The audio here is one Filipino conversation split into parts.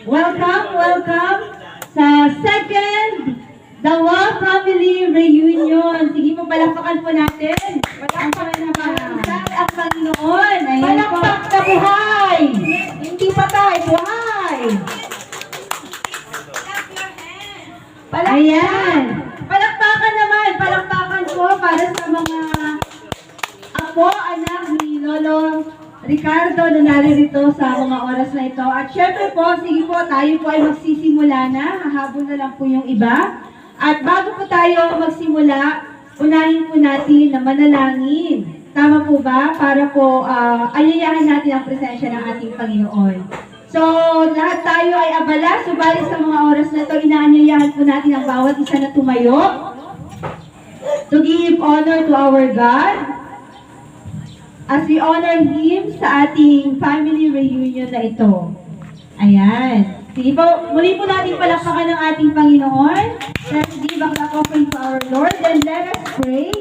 Welcome, welcome sa second Dawa Family Reunion. Sige po, palakpakan po natin. Palakpakan naman. Ang Panginoon. Ayan po. Palakpak na buhay! Hindi patay, buhay! Ayan. Palakpakan naman. Palakpakan po para sa mga apo, anak ni Lolo Ricardo na naririto sa mga oras na ito. At syempre po, sige po, tayo po ay magsisimula na. Hahabol na lang po yung iba. At bago po tayo magsimula, unahin po natin na manalangin. Tama po ba? Para po ayayahan natin ang presensya ng ating Panginoon. So, lahat tayo ay abala. Subalit sa mga oras na ito, inaanyayahan po natin ang bawat isa na tumayo to give honor to our God as we honor Him sa ating family reunion na ito. Ayan. Sige po, muli po natin palakpakan ng ating Panginoon. Let's give a clap offering to our Lord and let us pray.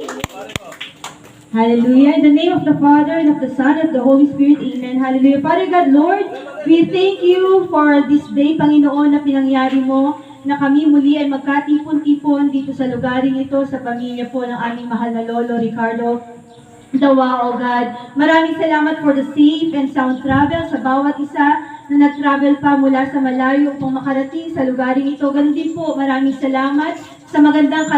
Hallelujah. In the name of the Father, and of the Son, and of the Holy Spirit. Amen. Hallelujah. Father God, Lord, we thank you for this day, Panginoon, na pinangyari mo na kami muli ay magkatipon-tipon dito sa lugaring ito, sa pamilya po ng aming mahal na Lolo Ricardo Dawa, O God. Maraming salamat for the safe and sound travel sa bawat isa na nag-travel pa mula sa malayo upang makarating sa lugaring ito. Ganun din po, maraming salamat sa magandang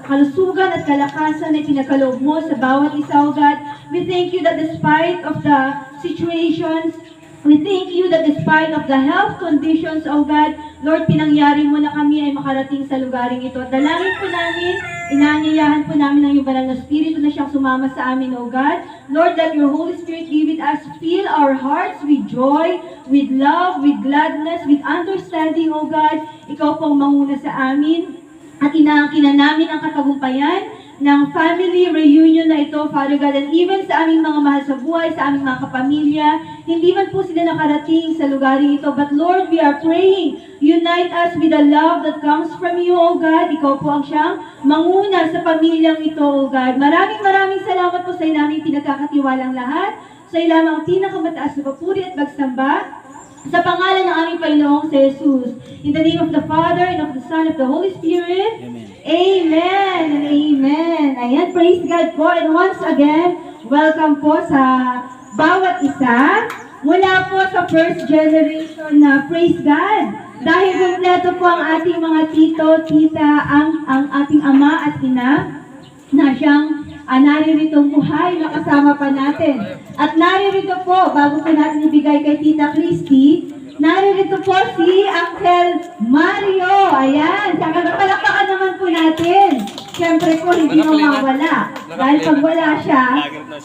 kalusugan at kalakasan na pinagkaloob mo sa bawat isa, O God. We thank you that despite of the situations, we thank you that despite of the health conditions, O God, Lord, pinangyari mo na kami ay makarating sa lugaring ito. At dalangin po namin, inaanyayahan po namin ang iyong banal na Espiritu na siyang sumama sa amin, O God. Lord, that your Holy Spirit be with us, fill our hearts with joy, with love, with gladness, with understanding, O God. Ikaw pong manguna sa amin. At inaangkinan namin ang katagumpayan ng family reunion na ito, Father God, and even sa aming mga mahal sa buhay, sa aming mga kapamilya, hindi man po sila nakarating sa lugaring ito, but Lord, we are praying, unite us with the love that comes from you, O God. Ikaw po ang siyang manguna sa pamilyang ito, O God. Maraming salamat po sa ilamang pinagkakatiwalang lahat, sa ilamang pinakamataas na papuri at pagsamba, sa pangalan ng aming Panginoong si Jesus. In the name of the Father, and of the Son, and of the Holy Spirit. Amen. Amen and amen. Ayan, praise God po. And once again, welcome po sa bawat isa. Mula po sa first generation na praise God. Dahil kumpleto po ang ating mga tito, tita, ang ating ama at ina na siyang naririto buhay na kasama pa natin. At naririto po, bago po natin ibigay kay Tita Christy, naririto po si Uncle Mario. Ayan, palakpakan naman po natin. Siyempre po, hindi mawawala. Dahil pag wala siya,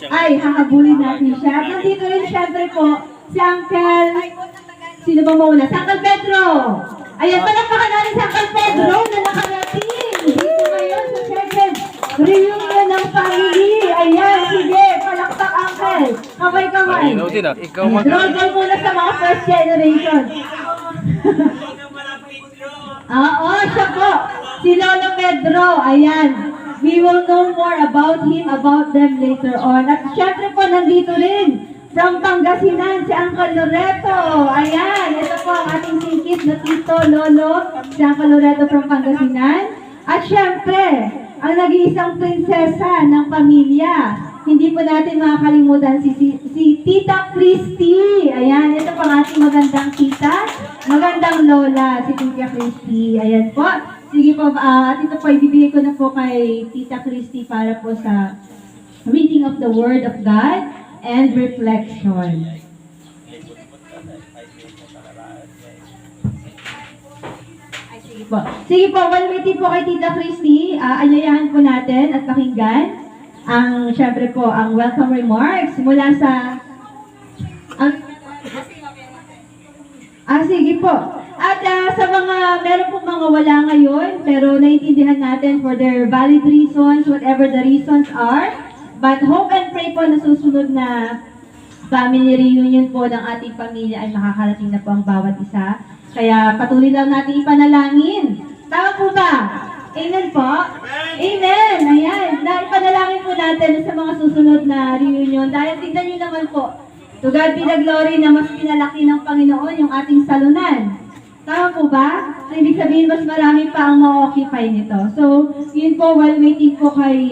ay hahabulin natin siya. At nandito rin siyempre po si Uncle, sino ba mawala? Si Uncle Pedro. Ayan, palakpakan natin si Uncle Pedro na nakarating dito ngayon sa second reunion ng family. Ayan, sige, palakpak, Uncle. Kamay-kamay. Roll call muna sa mga first generation. Oo, siya po. Si Lolo Pedro. Ayan. We will know more about him, about them later on. At syempre po, nandito rin from Pangasinan, si Uncle Loreto. Ayan, ito po ang ating singkit na tito, Lolo, si Uncle Loreto from Pangasinan. At syempre, ang nag-iisang prinsesa ng pamilya. Hindi po natin makakalimutan si Tita Christy. Ayan, ito po ang ating magandang tita, magandang lola, si Tita Christy. Ayan po. Sige po, at ito po, ibibigay ko na po kay Tita Christy para po sa reading of the Word of God and reflection. Sige po, while waiting po kay Tita Christy, anyayahan po natin at pakinggan ang, syempre po, ang welcome remarks mula sa sige po. At sa mga, meron po mga wala ngayon, pero naiintindihan natin for their valid reasons, whatever the reasons are. But hope and pray po na susunod na family reunion po ng ating pamilya ay makakarating na po ang bawat isa. Kaya patuloy lang natin ipanalangin. Tama po ba? Amen po? Amen! Ayan. Ipanalangin po natin sa mga susunod na reunion. Dahil tignan nyo naman po, To God be the glory na mas pinalaki ng Panginoon yung ating salunan. Tama po ba? So, ibig sabihin, mas marami pa ang ma-occupy nito. So, yun po, while waiting po kay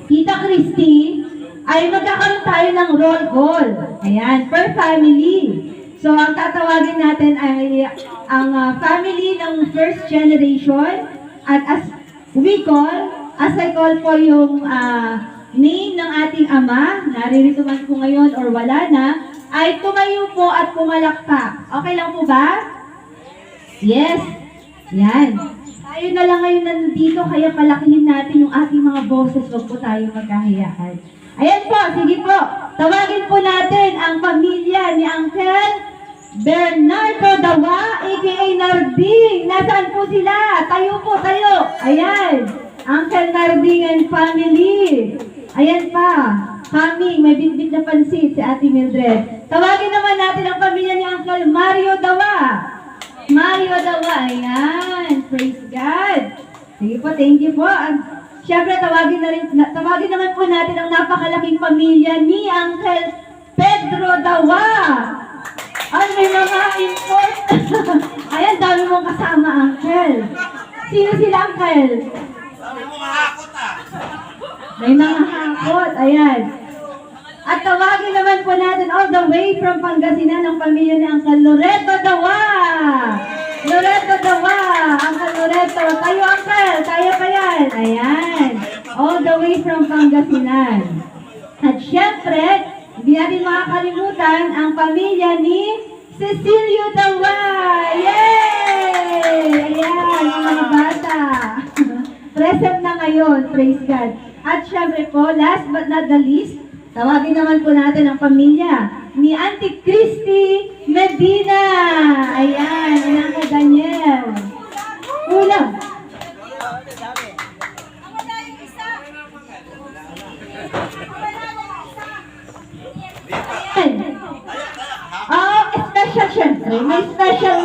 Tita Christy, ay magkakaroon tayo ng roll call. Ayan, per family. So, ang tatawagin natin ay ang family ng first generation. At as I call po yung name ng ating ama, naririto man po ngayon or wala na, ay tumayo po at pumalakpak. Okay lang po ba? Yes. Yan. Tayo na lang ngayon nandito, kaya palakihin natin yung ating mga boses. Huwag po tayo magkahiyaan. Ayan po, sige po. Tawagin po natin ang pamilya ni Uncle Bernardo Dawa, a.k.a. Narding. Nasaan po sila? Tayo po, tayo. Ayan. Uncle Narding and family. Ayan pa. Kami, may bitbit na pansit si Ate Mildred. Tawagin naman natin ang pamilya ni Uncle Mario Dawa. Mario Dawa, ayan. Praise God. Sige po, thank you po. Siyempre, tawagin naman po natin ang napakalaking pamilya ni Uncle Pedro Dawa. Ay, may mga import. Ayan, dami mong kasama, Uncle. Sino sila, Uncle? Sabi mo mahakot ah. May mga hakot, ayan. At tawagin naman po natin all the way from Pangasinan ng pamilya ni Uncle Loreto Dawa. Loreto Dawa, Uncle Loreto. Tayo, Uncle, kaya pa yan. Ayan, all the way from Pangasinan. At syempre, hindi natin makakalimutan ang pamilya ni Cecilio Dawa. Yay! Ayan, ang mga bata. Present na ngayon, praise God. At syempre po, last but not the least, tawagin naman po natin ang pamilya ni Auntie Christy Medina. Ayan, ayan ka Daniel. Ulam. Ayan. Oh, special syempre. May special